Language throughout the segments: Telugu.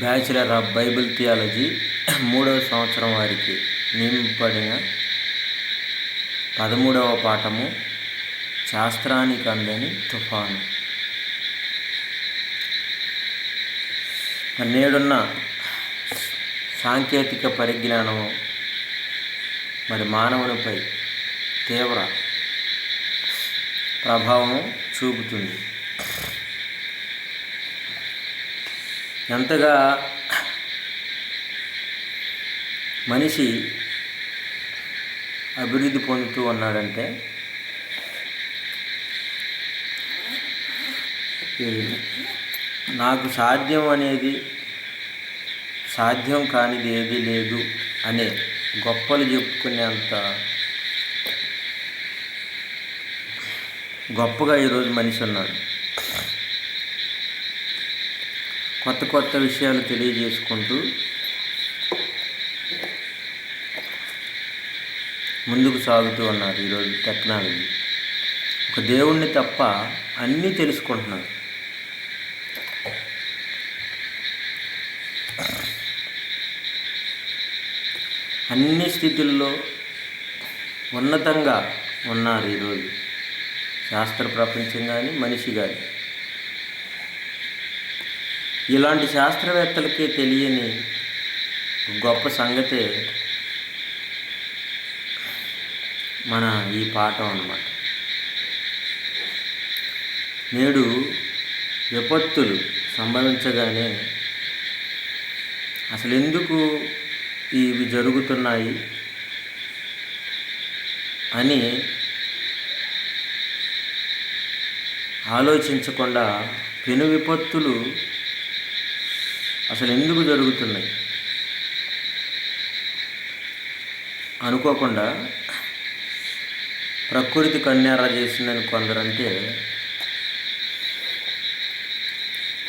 బ్యాచిలర్ ఆఫ్ బైబిల్ థియాలజీ 3వ సంవత్సరం వారికి నియమింపబడిన 13వ పాఠము శాస్త్రానికి అందని తుఫాను. నేడున్న సాంకేతిక పరిజ్ఞానం మానవునిపై తీవ్ర ప్రభావం చూపుతుంది. ఎంతగా మనిషి అభివృద్ధి పొందుతూ ఉన్నాడంటే నాకు సాధ్యం కానిది ఏదీ లేదు అనే గొప్పలు చెప్పుకునేంత గొప్పగా ఈరోజు మనిషి ఉన్నాడు. కొత్త కొత్త విషయాలు తెలియజేసుకుంటూ ముందుకు సాగుతూ ఉన్నారు. ఈరోజు టెక్నాలజీ ఒక దేవుణ్ణి తప్ప అన్నీ తెలుసుకుంటున్నారు. అన్ని స్థితుల్లో ఉన్నతంగా ఉన్నారు ఈరోజు శాస్త్ర ప్రపంచం కానీ మనిషి కానీ. ఇలాంటి శాస్త్రవేత్తలకే తెలియని గొప్ప సంగతే మన ఈ పాఠం అన్నమాట. నేడు విపత్తులు సంభవించగానే అసలు ఎందుకు ఇవి జరుగుతున్నాయి అని ఆలోచించకుండా పెను విపత్తులు అసలు ఎందుకు జరుగుతున్నాయి అనుకోకుండా ప్రకృతి కన్యారా చేసిందని కొందరంటే,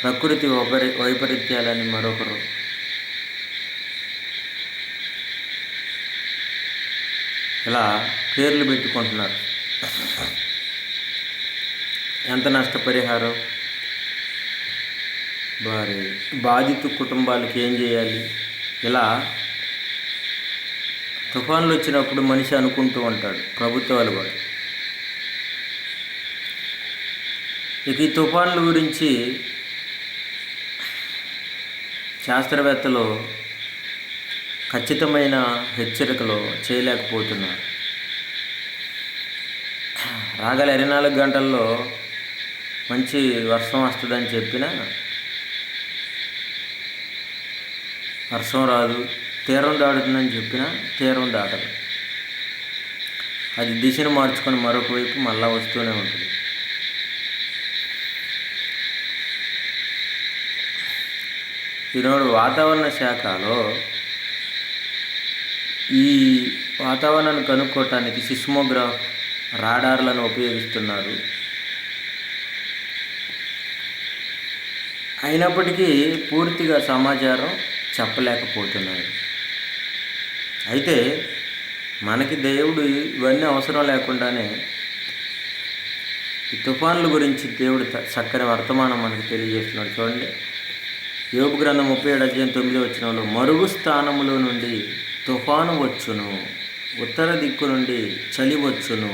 ప్రకృతి వైపరీత్యాలని మరొకరు, ఇలా పేర్లు పెట్టుకుంటున్నారు. ఎంత నష్టపరిహారం, వారి బాధిత కుటుంబాలకి ఏం చేయాలి, ఇలా తుఫాన్లు వచ్చినప్పుడు మనిషి అనుకుంటూ ఉంటాడు, ప్రభుత్వాలు కూడా. ఇక ఈ తుఫాన్ల గురించి శాస్త్రవేత్తలు ఖచ్చితమైన హెచ్చరికలు చేయలేకపోతున్నారు. రాగల 24 గంటల్లో మంచి వర్షం వస్తుందని చెప్పినా వర్షం రాదు, తీరం దాడుతుందని చెప్పినా తీరం దాటదు. అది దిశను మార్చుకొని మరొక వైపు మళ్ళా వస్తూనే ఉంటుంది. ఈనాడు వాతావరణ శాఖలో ఈ వాతావరణాన్ని కనుక్కోవటానికి సిస్మోగ్రాఫ్ రాడార్లను ఉపయోగిస్తున్నారు. అయినప్పటికీ పూర్తిగా సమాచారం చెప్పలేకపోతున్నారు. అయితే మనకి దేవుడు ఇవన్నీ అవసరం లేకుండానే ఈ తుఫాన్ల గురించి దేవుడు చక్కని వర్తమానం మనకు తెలియజేస్తున్నాడు. చూడండి, యోబు గ్రంథం 37:9 మరుగు స్థానములో నుండి తుఫాను వచ్చును, ఉత్తర దిక్కు నుండి చలి వచ్చును.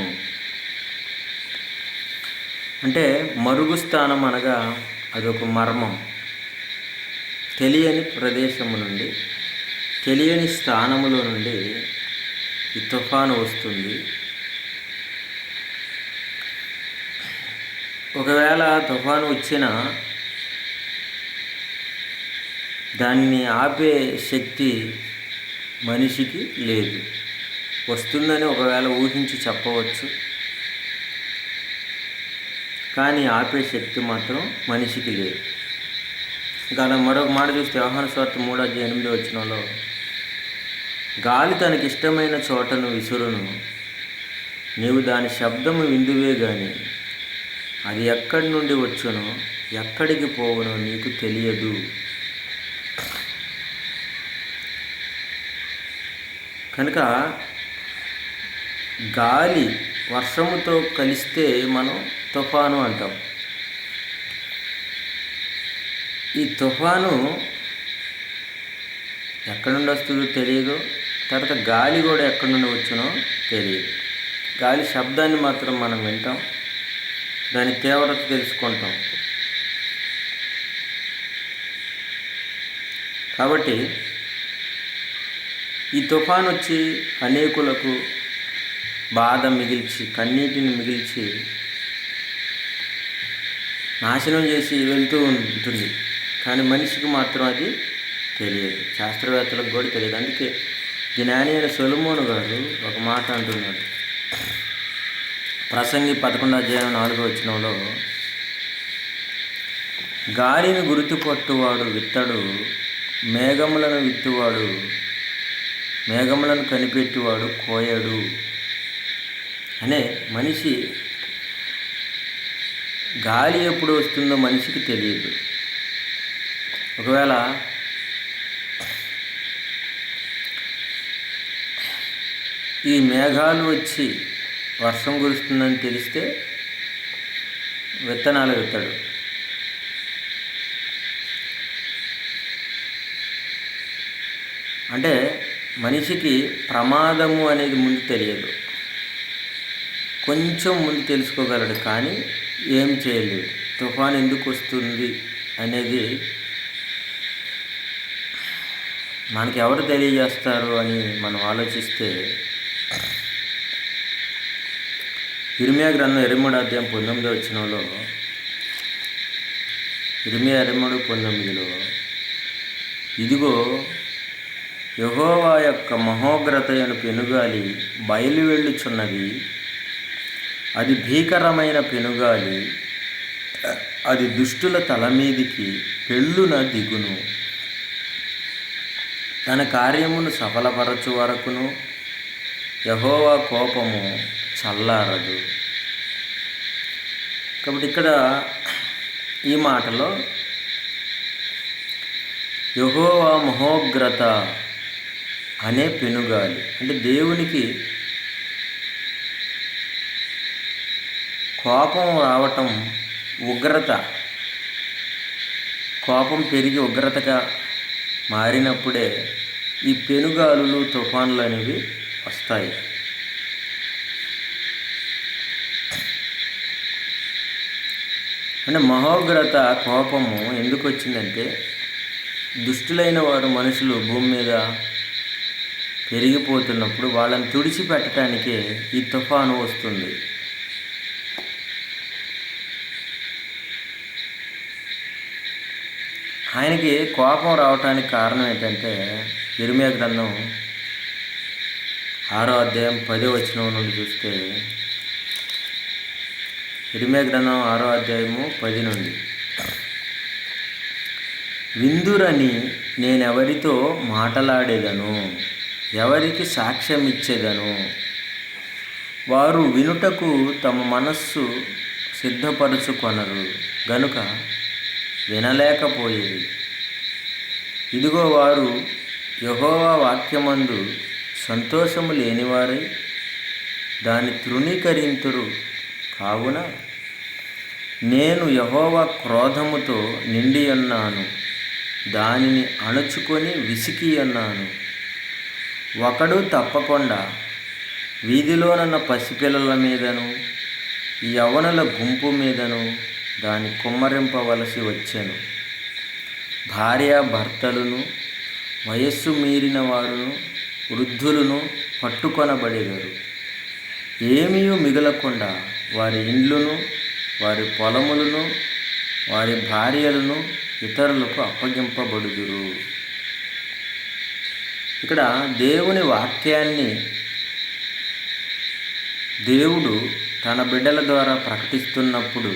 అంటే మరుగు స్థానం అనగా అదొక మర్మం. తెలియని ప్రదేశము నుండి, తెలియని స్థానములో నుండి ఈ తుఫాను వస్తుంది. ఒకవేళ తుఫాను వచ్చినా దాన్ని ఆపే శక్తి మనిషికి లేదు. వస్తుందని ఒకవేళ ఊహించి చెప్పవచ్చు, కానీ ఆపే శక్తి మాత్రం మనిషికి లేదు. ఇంకా మరొక మాట చూస్తే యోహాను సువార్త 3:8 గాలి తనకి ఇష్టమైన చోటను విసురును, నీవు దాని శబ్దము విందువే గాని అది ఎక్కడి నుండి వచ్చునో ఎక్కడికి పోవునో నీకు తెలియదు. కనుక గాలి వర్షముతో కలిస్తే మనం తుఫాను అంటాం. ఈ తుఫాను ఎక్కడి నుండి వస్తుందో తెలియదు. తర్వాత గాలి కూడా ఎక్కడి నుండి వచ్చునో తెలియదు. గాలి శబ్దాన్ని మాత్రం మనం వింటాం, దాని తీవ్రత తెలుసుకుంటాం. కాబట్టి ఈ తుఫాను వచ్చి అనేకులకు బాధ మిగిల్చి, కన్నీటిని మిగిల్చి, నాశనం చేసి వెళ్తూ ఉంటుంది. కానీ మనిషికి మాత్రం అది తెలియదు, శాస్త్రవేత్తలకు కూడా తెలియదు. అందుకే జ్ఞాని అయిన సొలొమోను గారు ఒక మాట అంటున్నాడు. ప్రసంగి 11:4 గాలిని గుర్తుపట్టువాడు విత్తడు, మేఘములను విత్తువాడు, మేఘములను కనిపెట్టువాడు కోయడు. అనే మనిషి గాలి ఎప్పుడు వస్తుందో మనిషికి తెలియదు. ఒకవేళ ఈ మేఘాలు వచ్చి వర్షం కురుస్తుందని తెలిస్తే విత్తనాలు విత్తాడు. అంటే మనిషికి ప్రమాదము అనేది ముందు తెలియదు, కొంచెం ముందు తెలుసుకోగలడు, కానీ ఏం చేయలేడు. తుఫాను ఎందుకు వస్తుంది అనేది మనకి ఎవరు తెలియజేస్తారు అని మనం ఆలోచిస్తే, ఇర్మియా గ్రంథం 23:19 ఇర్మియా 23:19 ఇదిగో యెహోవా యొక్క మహోగ్రతయను పెనుగాలి బయలు వెళ్ళుచున్నది, అది భీకరమైన పెనుగాలి, అది దుష్టుల తల మీదికి పెళ్ళున దిగును, తన కార్యమును సఫలపరచు వరకును యెహోవా కోపము చల్లారదు. కాబట్టి ఇక్కడ ఈ మాటలో యెహోవా మహోగ్రత అనే పెనుగాలి అంటే దేవునికి కోపం రావటం, ఉగ్రత, కోపం పెరిగి ఉగ్రతగా మారినప్పుడే ఈ పెనుగాలులు, తుఫాన్లు అనేవి వస్తాయి. అంటే మహోగ్రత, కోపము ఎందుకు వచ్చిందంటే, దుష్టులైన వారు మనుషులు భూమి మీద పెరిగిపోతున్నప్పుడు వాళ్ళని తుడిచిపెట్టడానికే ఈ తుఫాను వస్తుంది. ఆయనకి కోపం రావటానికి కారణం ఏంటంటే, ఇర్మియా గ్రంథం 6:10 నుండి చూస్తే, ఇర్మియా గ్రంథం 6:10 నుండి విందురని నేనెవరితో మాటలాడేదను, ఎవరికి సాక్ష్యం ఇచ్చేదను, వారు వినుటకు తమ మనస్సు సిద్ధపరుచుకొనరు గనుక వినలేకపోయేది. ఇదిగో వారు యెహోవా వాక్యమందు సంతోషము లేనివారై దాన్ని తృణీకరింతురు. కావున నేను యెహోవా క్రోధముతో నిండి ఉన్నాను, దానిని అణుచుకొని విసికి ఉన్నాను. ఒకడు తప్పకుండా వీధిలోనున్న పసిపిల్లల మీదను యవ్వనుల గుంపు మీదను దాన్ని కుమ్మరింపవలసి వచ్చెను. భార్యాభర్తలను, వయస్సు మీరిన వారును, వృద్ధులను పట్టుకొనబడెదరు. ఏమీ మిగలకుండా వారి ఇండ్లును, వారి పొలములను, వారి భార్యలను ఇతరులకు అప్పగింపబడుదురు. ఇక్కడ దేవుని వాక్యాన్ని దేవుడు తన బిడ్డల ద్వారా ప్రకటిస్తున్నప్పుడు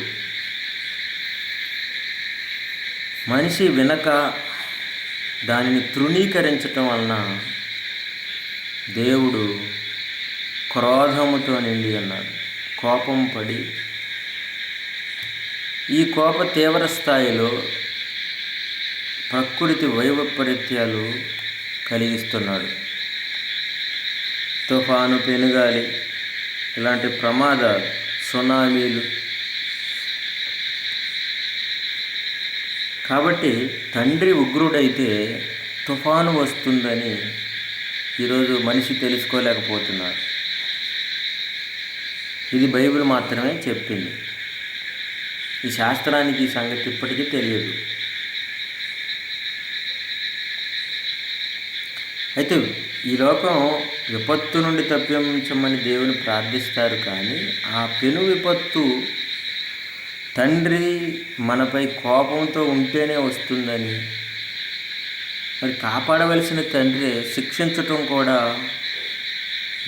మనిషి వినక దానిని తృణీకరించటం వలన దేవుడు క్రోధముతో నిండి ఉన్నాడు, కోపం పడి ఈ కోప తీవ్ర స్థాయిలో ప్రకృతి వైపరీత్యాలు కలిగిస్తున్నాడు. తుఫాను, పెనుగాలి ఇలాంటి ప్రమాదాలు, సునామీలు. కాబట్టి తండ్రి ఉగ్రుడైతే తుఫాను వస్తుందని ఈరోజు మనిషి తెలుసుకోలేకపోతున్నారు. ఇది బైబిల్ మాత్రమే చెప్పింది. ఈ శాస్త్రానికి ఈ సంగతి ఇప్పటికీ తెలియదు. అయితే ఈ లోకం విపత్తు నుండి తప్పించమని దేవుని ప్రార్థిస్తారు, కానీ ఆ పెను విపత్తు తండ్రి మనపై కోపంతో ఉంటేనే వస్తుందని, మరి కాపాడవలసిన తండ్రి శిక్షించటం కూడా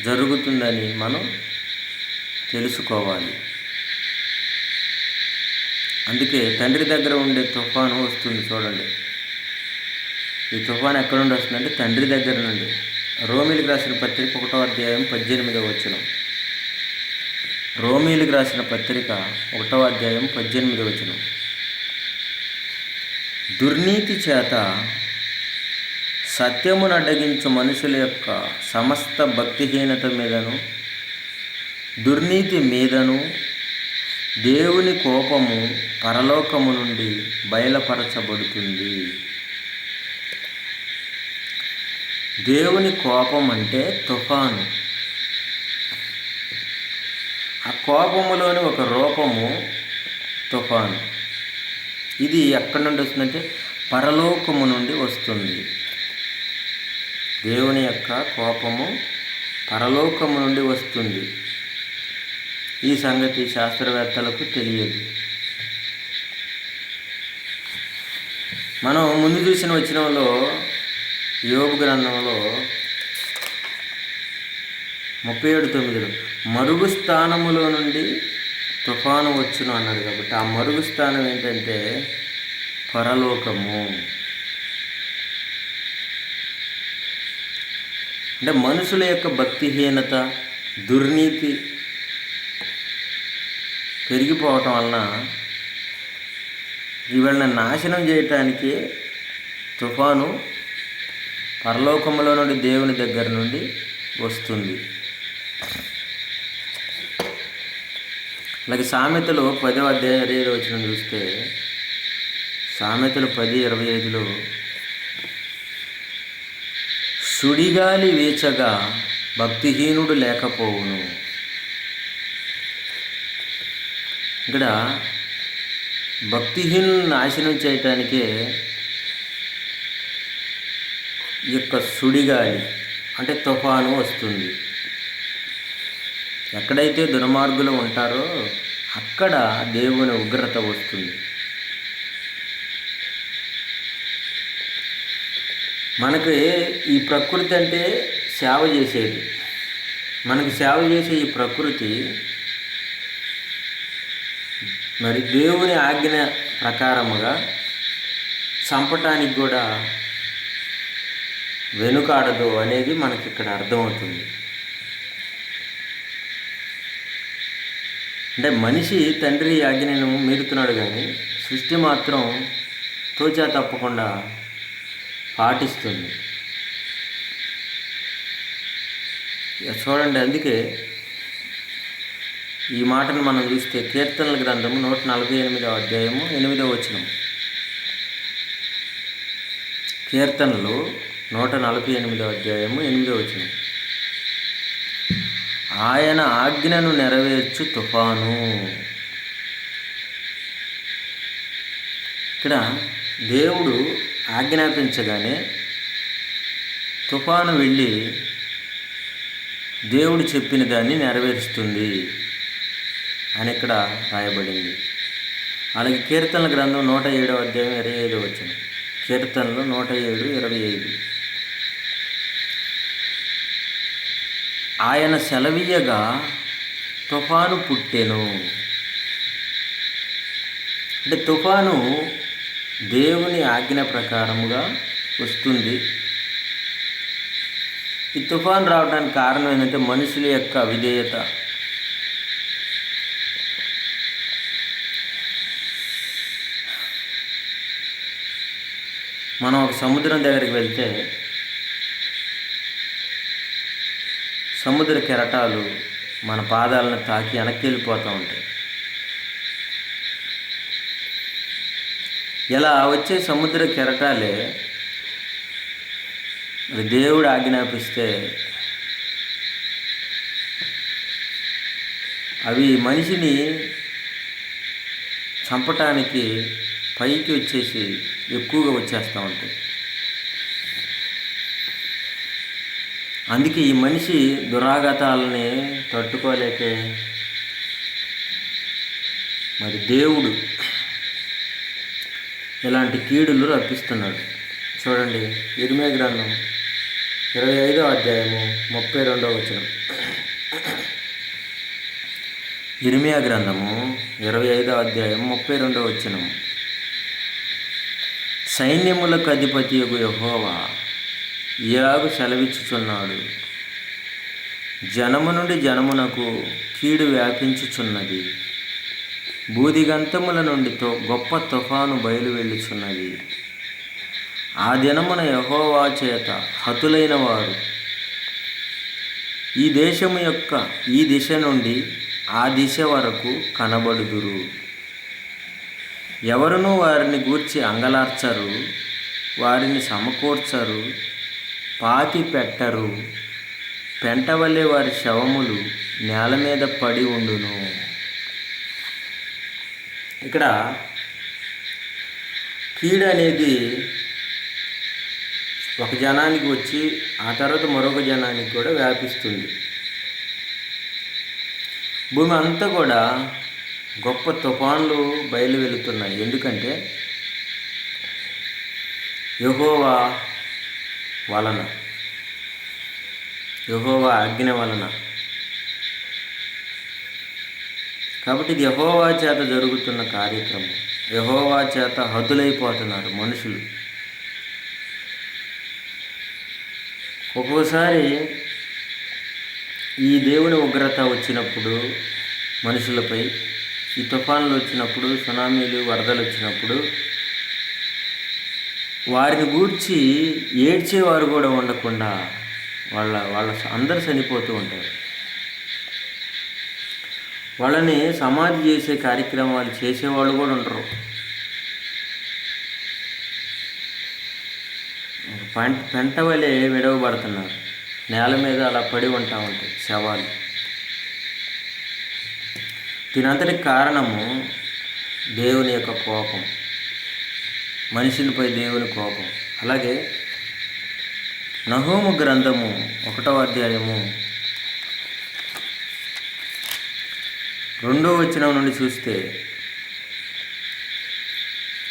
జరుగుతుందని మనం తెలుసుకోవాలి. అందుకే తండ్రి దగ్గర ఉండే తుఫాను వస్తుంది. చూడండి, ఈ తుఫాను ఎక్కడ నుండి వస్తుందంటే తండ్రి దగ్గర నుండి. రోమీలకు రాసిన పత్రిక 1వ అధ్యాయం 18వ వచనం. రోమీలకు రాసిన పత్రిక 1వ అధ్యాయం 18వ వచనం. దుర్నీతి చేత సత్యమును అడ్డగించు మనుషుల యొక్క సమస్త భక్తిహీనత మీదను దుర్నీతి మీదను దేవుని కోపము పరలోకము నుండి బయలుపరచబడుతుంది. దేవుని కోపం అంటే తుఫాను. ఆ కోపములోని ఒక రూపము తుఫాను. ఇది ఎక్కడి నుండి వస్తుందంటే పరలోకము నుండి వస్తుంది. దేవుని యొక్క కోపము పరలోకము నుండి వస్తుంది. ఈ సంగతి శాస్త్రవేత్తలకు తెలియదు. మనం ముందు చూసిన వచనంలో, యోబు గ్రంథంలో 37:9 మరుగు స్థానములో నుండి తుఫాను వచ్చును అన్నాడు. కాబట్టి ఆ మరుగు స్థానం ఏంటంటే పరలోకము. అంటే మనుషుల యొక్క భక్తిహీనత, దుర్నీతి పెరిగిపోవటం వలన వీళ్ళని నాశనం చేయటానికి తుఫాను పరలోకములో నుండి దేవుని దగ్గర నుండి వస్తుంది. అలాగే సామెతలు 10వ అధ్యాయం 25వ వచనం చూస్తే, సామెతలు 10:25లో సుడిగాలి వీచగా భక్తిహీనుడు లేకపోవును. ఇక్కడ భక్తిహీనుని నాశనం చేయటానికే ఈ యొక్క సుడిగాలి అంటే తుఫాను వస్తుంది. ఎక్కడైతే దుర్మార్గులు ఉంటారో అక్కడ దేవుని ఉగ్రత వస్తుంది. మనకి ఈ ప్రకృతి అంటే సేవ చేసేది. మనకి సేవ చేసే ఈ ప్రకృతి మరి దేవుని ఆజ్ఞ ప్రకారముగా చంపటానికి కూడా వెనుకాడదు అనేది మనకి ఇక్కడ అర్థమవుతుంది. అంటే మనిషి తండ్రి ఆజ్ఞను మీరుతున్నాడు, కానీ సృష్టి మాత్రం తోచా తప్పకుండా పాటిస్తుంది. చూడండి, అందుకే ఈ మాటను మనం చూస్తే కీర్తనల గ్రంథము 148వ అధ్యాయము 8వ వచనం. కీర్తనలు 148వ అధ్యాయము 8వ వచనం. ఆయన ఆజ్ఞను నెరవేర్చు తుఫాను. ఇక్కడ దేవుడు ఆజ్ఞాపించగానే తుఫాను వెళ్ళి దేవుడు చెప్పిన దాన్ని నెరవేరుస్తుంది అని ఇక్కడ రాయబడింది. అలాగే కీర్తనల గ్రంథం 107వ అధ్యాయం 25వ వచనం. కీర్తనలు 107:25. ఆయన సెలవీయగా తుఫాను పుట్టెను. అంటే తుఫాను దేవుని ఆజ్ఞ ప్రకారముగా వస్తుంది. ఈ తుఫాను రావడానికి కారణం ఏంటంటే మనుషుల యొక్క అవిధేయత. మనం ఒక సముద్రం దగ్గరికి వెళ్తే సముద్ర కెరటాలు మన పాదాలను తాకి వెనక్కి వెళ్ళిపోతూ ఉంటాయి. ఇలా వచ్చే సముద్ర కెరటాలే మరి దేవుడు ఆజ్ఞాపిస్తే అవి మనిషిని చంపటానికి పైకి వచ్చేసి ఎక్కువగా వచ్చేస్తూ ఉంటాయి. అందుకే ఈ మనిషి దురాగతాలని తట్టుకోలేకే మరి దేవుడు ఇలాంటి కీడులు రప్పిస్తున్నాడు. చూడండి, ఇర్మియా గ్రంథం 25వ అధ్యాయము 32వ వచనం. ఇర్మియా గ్రంథము 25వ అధ్యాయం 32వ వచనం. సైన్యములకు అధిపతియగు యెహోవా ఇలాగు సెలవిచ్చుచున్నాడు, జనము నుండి జనమునకు కీడు వ్యాపించుచున్నది, బూదిగంతముల నుండి గొప్ప తుఫాను బయలు వెళ్ళుచున్నది. ఆ దినమున యెహోవా చేత హతులైన వారు ఈ దేశము యొక్క ఈ దిశ నుండి ఆ దిశ వరకు కనబడుదురు. ఎవరునూ వారిని గూర్చి అంగలార్చరు, వారిని సమకూర్చరు, పాతి పెట్టరు. పెంటవలే వారి శవములు నేల మీద పడి ఉండును. ఇక్కడ కీడు అనేది ఒక జనానికి వచ్చి ఆ తర్వాత మరొక జనానికి కూడా వ్యాపిస్తుంది. భూమి అంతా కూడా గొప్ప తుఫాన్లు బయలు వెళుతున్నాయి. ఎందుకంటే యెహోవా వలన, యెహోవా ఆజ్ఞ వలన. కాబట్టి ఇది యెహోవా చేత జరుగుతున్న కార్యక్రమం. యెహోవా చేత హతులైపోతున్నారు మనుషులు. ఒక్కోసారి ఈ దేవుని ఉగ్రత వచ్చినప్పుడు మనుషులపై, ఈ తుఫాన్లు వచ్చినప్పుడు, సునామీలు, వరదలు వచ్చినప్పుడు వారిని గూర్చి ఏడ్చేవారు కూడా ఉండకుండా వాళ్ళ అందరు చనిపోతూ ఉంటారు. వాళ్ళని సమాధి చేసే కార్యక్రమాలు చేసేవాళ్ళు కూడా ఉంటారు. పెంట వలె విడవబడుతున్నారు, నేల మీద అలా పడి ఉంటా ఉంటాయి శవాలు. దీనంతటికి కారణము దేవుని యొక్క కోపం, మనిషినిపై దేవుని కోపం. అలాగే నహూము గ్రంథము 1వ అధ్యాయము 2వ వచనం నుండి చూస్తే,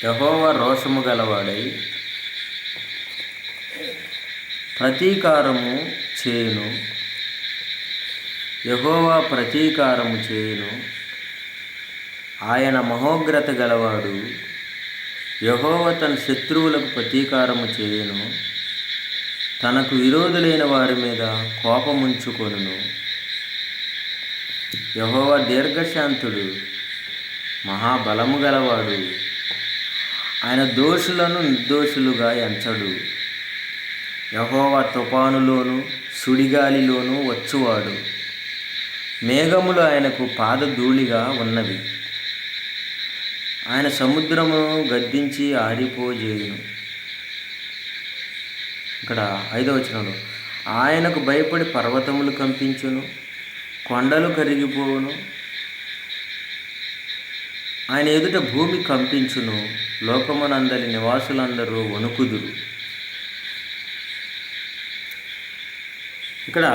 యెహోవా రోషము గలవాడై ప్రతీకారము చేయును, యెహోవా ప్రతీకారము చేయును, ఆయన మహోగ్రత గలవాడు, యెహోవా తన శత్రువులకు ప్రతీకారము చేయును, తనకు విరోధులైన వారి మీద కోపముంచుకొనును. యెహోవా దీర్ఘశాంతుడు, మహాబలము గలవాడు, ఆయన దోషులను నిర్దోషులుగా ఎంచడు. యెహోవా తుఫానులోను సుడిగాలిలోను వచ్చువాడు, మేఘములు ఆయనకు పాదధూళిగా ఉన్నవి. ఆయన సముద్రమును గద్దించి ఆరిపోజేయును. ఇక్కడ 5వ వచనంలో, ఆయనకు భయపడి పర్వతములు కంపించును, కొండలు కరిగిపోవును, ఆయన ఎదుట భూమి కంపించును, లోకమునందలి నివాసులందరూ వణుకుదురు. ఇక్కడ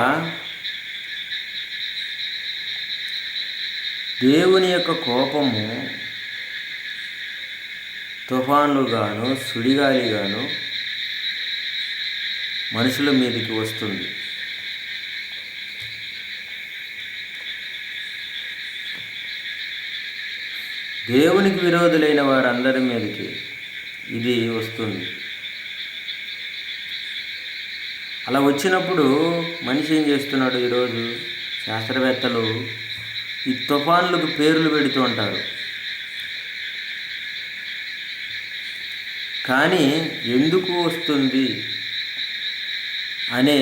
దేవుని యొక్క కోపము తుఫాన్లుగాను సుడిగాలిగాను మనుషుల మీదకి వస్తుంది. దేవునికి విరోధులైన వారందరి మీదకి ఇది వస్తుంది. అలా వచ్చినప్పుడు మనిషి ఏం చేస్తున్నాడు? ఈరోజు శాస్త్రవేత్తలు ఈ తుఫాన్లకు పేర్లు పెడుతూ ఉంటారు. కానీ ఎందుకు వస్తుంది అనే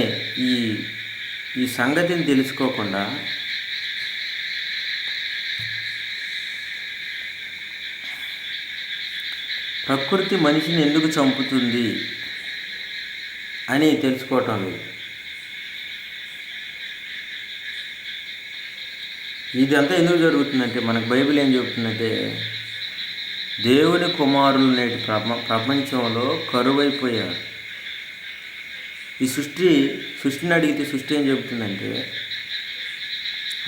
ఈ సంగతిని తెలుసుకోకుండా ప్రకృతి మనిషిని ఎందుకు చంపుతుంది అని తెలుసుకోవటం లేదు. ఇదంతా ఎందుకు జరుగుతుందంటే, మనకు బైబిల్ ఏం చెబుతుందంటే, దేవుని కుమారులు నేటి ప్రపంచంలో కరువైపోయారు. ఈ సృష్టిని అడిగితే సృష్టి ఏం చెబుతుందంటే,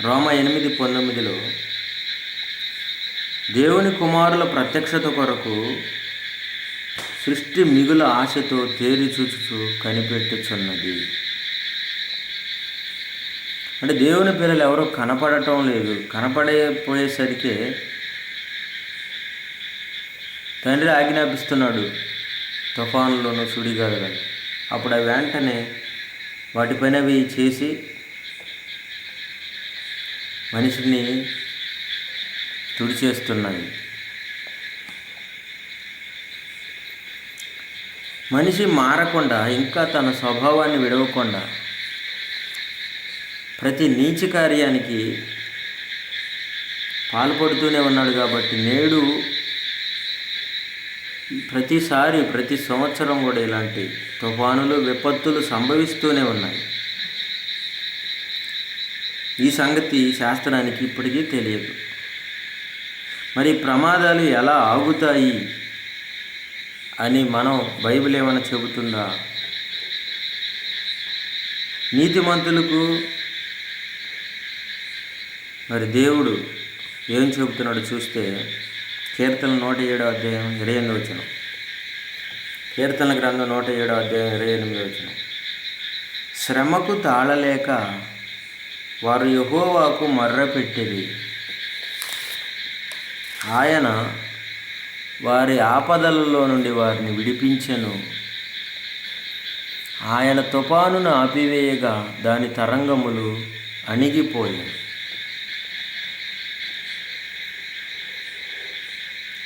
రోమా 8:19 దేవుని కుమారుల ప్రత్యక్షత కొరకు సృష్టి మిగుల ఆశతో తేరి చూచుచు కనిపెట్టుచున్నది. అంటే దేవుని పిల్లలు ఎవరో కనపడటం లేదు. కనపడపోయేసరికి తండ్రి ఆజ్ఞాపిస్తున్నాడు తుఫానులోను సుడిగాలులను. అప్పుడు అవి వెంటనే వాటిపైన అవి చేసి మనిషిని తుడిచేస్తున్నాయి. మనిషి మారకుండా, ఇంకా తన స్వభావాన్ని విడవకుండా ప్రతి నీచ కార్యానికి పాల్పడుతూనే ఉన్నాడు. కాబట్టి నేడు ప్రతి సంవత్సరం కూడా ఇలాంటి తుఫానులు, విపత్తులు సంభవిస్తూనే ఉన్నాయి. ఈ సంగతి శాస్త్రానికి ఇప్పటికీ తెలియదు. మరి ప్రమాదాలు ఎలా ఆగుతాయి అని బైబిల్ ఏమైనా చెబుతుందా? నీతిమంతులకు మరి దేవుడు ఏం చెబుతున్నాడు చూస్తే, కీర్తనలు 107:28. కీర్తనల గ్రంథం 107:28. శ్రమకు తాళలేక వారు యెహోవాకు మొర్రపెట్టిరి. ఆయన వారి ఆపదలలో నుండి వారిని విడిపించెను. ఆయన తుఫానును ఆపివేయగా దాని తరంగములు అణిగిపోయాయి.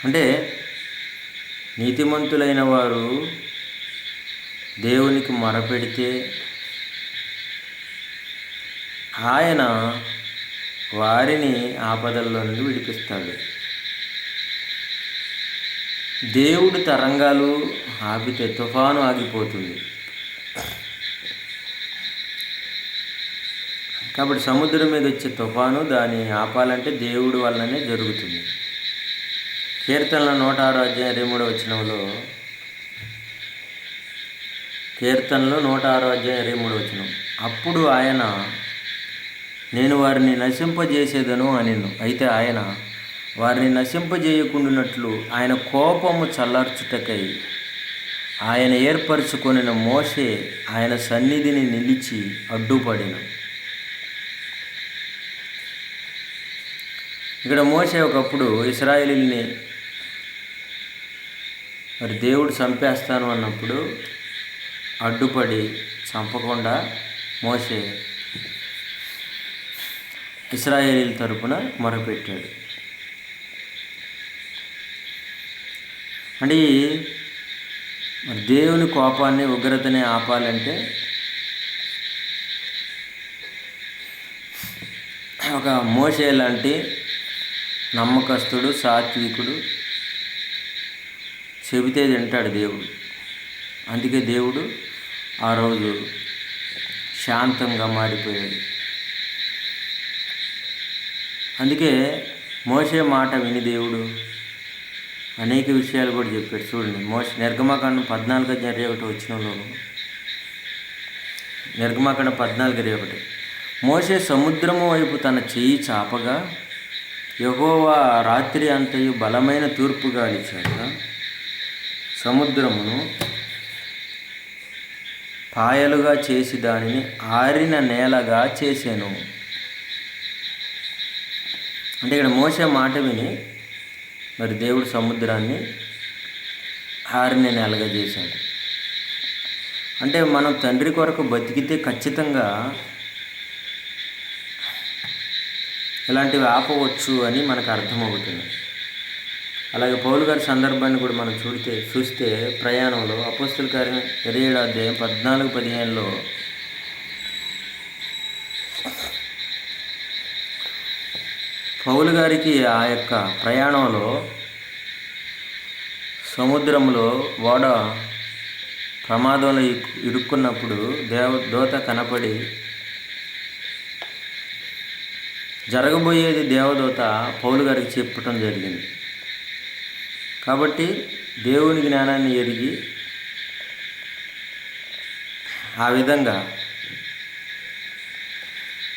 అంటే నీతిమంతులైన వారు దేవునికి మొరపెడితే ఆయన వారిని ఆపదల్లో నుండి విడిపిస్తాడు. దేవుడి తరంగాలు ఆపితే తుఫాను ఆగిపోతుంది. కాబట్టి సముద్రం మీద వచ్చే తుఫాను దాన్ని ఆపాలంటే దేవుడి వల్లనే జరుగుతుంది. కీర్తనల 106:23 కీర్తనలో 106:23 అప్పుడు ఆయన నేను వారిని నశింపజేసేదను అనెను. అయితే ఆయన వారిని నశింపజేయకుండానట్లు ఆయన కోపము చల్లార్చుటకై ఆయన ఏర్పరచుకొనిన మోషే ఆయన సన్నిధిని నిలిచి అడ్డుపడెను. ఇక్కడ మోషే ఒకప్పుడు ఇశ్రాయేలీయుల్ని మరి దేవుడు చంపేస్తాను అన్నప్పుడు అడ్డుపడి చంపకుండా మోషే ఇశ్రాయేలీయుల తరపున మొరపెట్టాడు. అంటే మరి దేవుని కోపాన్ని, ఉగ్రతని ఆపాలంటే ఒక మోషే లాంటి నమ్మకస్తుడు, సాత్వికుడు చెబితే వింటాడు దేవుడు. అందుకే దేవుడు ఆ రోజు శాంతంగా మారిపోయాడు. అందుకే మోషే మాట విని దేవుడు అనేక విషయాలు కూడా చెప్పాడు. చూడండి, నిర్గమాకాండం 14:21 నిర్గమాకాండం 14:21 మోషే సముద్రము వైపు తన చెయ్యి చాపగా యెహోవా రాత్రి అంతయు బలమైన తూర్పు గాలి చేత సముద్రమును పాయలుగా చేసి దానిని ఆరిన నేలగా చేశాను. అంటే ఇక్కడ మోషే మాట విని మరి దేవుడు సముద్రాన్ని ఆరిన నేలగా చేశాడు. అంటే మనం తండ్రి కొరకు బతికితే ఖచ్చితంగా ఇలాంటివి ఆపవచ్చు అని మనకు అర్థమవుతుంది. అలాగే పౌలు గారి సందర్భాన్ని కూడా మనం చూస్తే ప్రయాణంలో అపోస్తల కార్యం 27:14-15 పౌలు గారికి ఆ యొక్క ప్రయాణంలో సముద్రంలో ఓడ ప్రమాదంలో ఇరుక్కున్నప్పుడు దూత కనపడి జరగబోయేది దేవదూత పౌలు గారికి చెప్పటం జరిగింది. కాబట్టి దేవుని జ్ఞానాన్ని ఎరిగి ఆ విధంగా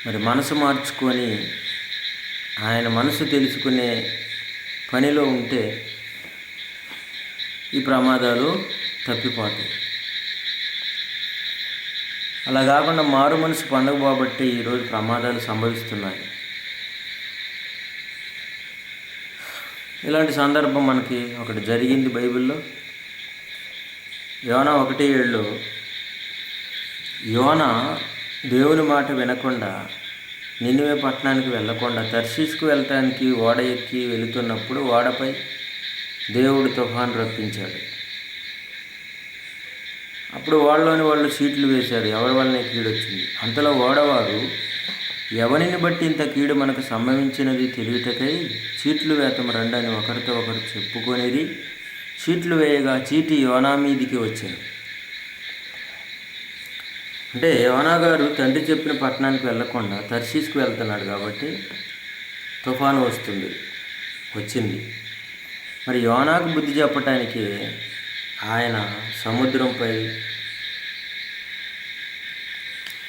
మరి మనసు మార్చుకొని ఆయన మనసు తెలుసుకునే పనిలో ఉంటే ఈ ప్రమాదాలు తప్పిపోతాయి. అలా కాకుండా మారు మనసు పొందకపోబట్టి ఈరోజు ప్రమాదాలు సంభవిస్తున్నాయి. ఇలాంటి సందర్భం మనకి ఒకటి జరిగింది బైబిల్లో. యోనా 1:7 యోనా దేవుని మాట వినకుండా నినివే పట్టణానికి వెళ్ళకుండా తర్షీషుకు వెళ్ళటానికి ఓడ ఎక్కి వెళుతున్నప్పుడు ఓడపై దేవుడు తుఫాను రప్పించాడు. అప్పుడు ఓడలోని వాళ్ళు చీట్లు వేశారు, ఎవరి వల్లనే కీడొచ్చింది. అంతలో ఓడవారు ఎవరిని బట్టి ఇంత కీడు మనకు సంభవించినది తెలియటకై చీట్లు వేతం రండని ఒకరితో ఒకరు చెప్పుకొనిది. చీట్లు వేయగా చీటి యోనా మీదికి వచ్చింది. అంటే యోనా గారు తండ్రి చెప్పిన పట్టణానికి వెళ్ళకుండా తర్షీషుకు వెళ్తున్నాడు కాబట్టి తుఫాను వచ్చింది. మరి యోనాకు బుద్ధి చెప్పటానికి ఆయన సముద్రంపై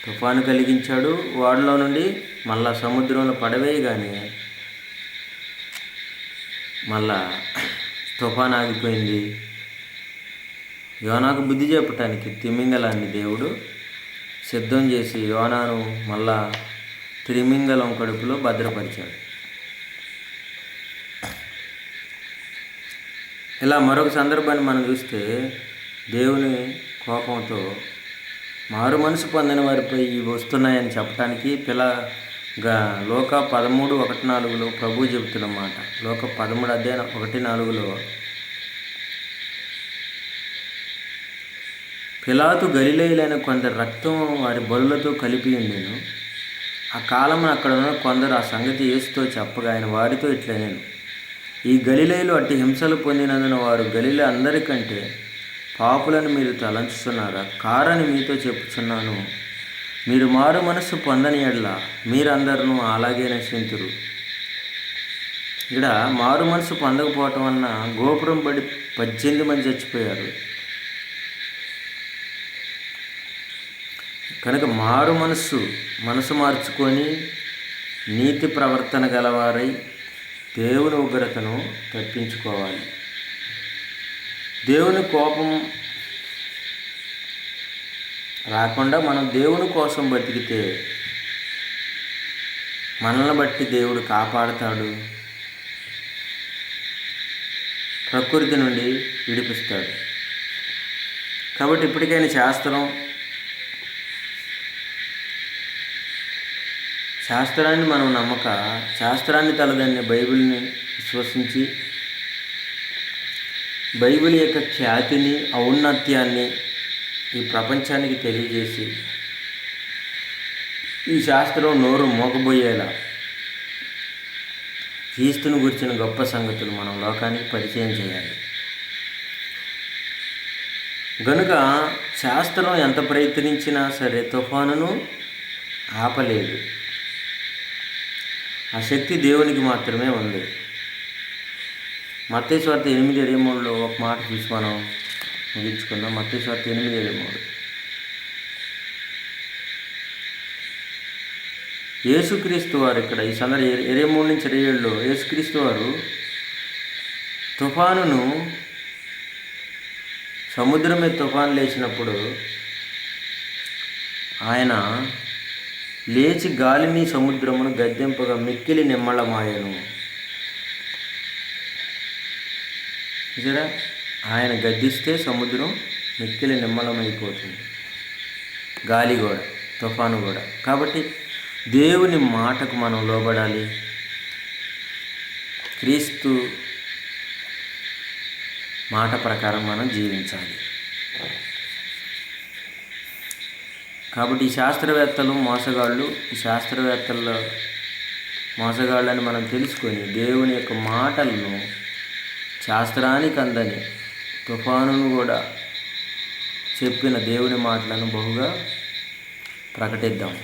తుఫాను కలిగించాడు. ఓడలో నుండి మళ్ళా సముద్రంలో పడవేయగానే మళ్ళా తుఫాను ఆగిపోయింది. యోనాకు బుద్ధి చెప్పటానికి తిమింగలాన్ని దేవుడు సిద్ధం చేసి యోనాను మళ్ళా తిమింగలం కడుపులో భద్రపరిచాడు. ఇలా మరొక సందర్భాన్ని మనం చూస్తే దేవుని కోపంతో మారు మనసు పొందిన వారిపై ఇవి వస్తున్నాయని చెప్పడానికి లోక 13:1-4 ప్రభు చెబుతున్నమాట. లోక 13:1-4 పిలాతు గలిలయులైన కొందరు రక్తం వారి బలులతో కలిపి ఉండెను. ఆ కాలమున అక్కడ ఉన్న కొందరు ఆ సంగతి యేసుతో చెప్పగా ఆయన వారితో ఇట్లనెను, ఈ గలిలయులు అట్టి హింసలు పొందినందున వారు గలిల అందరికంటే పాపులను మీరు తలంచుతున్నారా? కారని మీతో చెప్పుచున్నాను, మీరు మారు మనస్సు పొందని ఎడల మీరందరూ అలాగే నశింతురు. ఇక్కడ మారు మనసు పొందకపోవటం వలన గోపురం పడి 18 మంది చచ్చిపోయారు. కనుక మారు మనసు మార్చుకొని నీతి ప్రవర్తన గలవారై దేవుని ఉగ్రతను తప్పించుకోవాలి. దేవుని కోపం రాకుండా మనం దేవుని కోసం బతికితే మనల్ని బట్టి దేవుడు కాపాడుతాడు, ప్రకృతి నుండి విడిపిస్తాడు. కాబట్టి ఇప్పటికైనా శాస్త్రాన్ని మనం నమ్మక శాస్త్రాన్ని తలదన్నే బైబిల్ని విశ్వసించి బైబిల్ యొక్క ఖ్యాతిని ఔన్నత్యాన్ని ఈ ప్రపంచానికి తెలియజేసి ఈ శాస్త్రం నోరు మోగబోయేలా క్రీస్తుని గురించిన గొప్ప సంగతులు మనం లోకానికి పరిచయం చేయాలి. గనుక శాస్త్రం ఎంత ప్రయత్నించినా సరే తుఫానును ఆపలేదు. ఆ శక్తి దేవునికి మాత్రమే ఉంది. మత్తయి సువార్త 8:23 ఒక మాట చూసి మనం ముగించుకుందాం. మత్తయి సువార్త 8:23 యేసుక్రీస్తు వారు ఇక్కడ ఈ సందర్భం 23-27 యేసుక్రీస్తు వారు తుఫానును సముద్రం మీద తుఫాను లేచినప్పుడు ఆయన లేచి గాలిని సముద్రమును గద్దెంపగా మిక్కిలి నిమ్మళమాయను. చూసారా, ఆయన గద్దిస్తే సముద్రం మిక్కిలి నిమ్మళమైపోతుంది, గాలి కూడా, తుఫాను కూడా. కాబట్టి దేవుని మాటకు మనం లోబడాలి, క్రీస్తు మాట ప్రకారం మనం జీవించాలి. కాబట్టి ఈ శాస్త్రవేత్తలు మోసగాళ్ళు, ఈ శాస్త్రవేత్తల్లో మోసగాళ్ళని మనం తెలుసుకొని దేవుని యొక్క మాటలను శాస్త్రానికి అందని తుఫానును కూడా చెప్పిన దేవుని మాటలను బహుగా ప్రకటిద్దాం.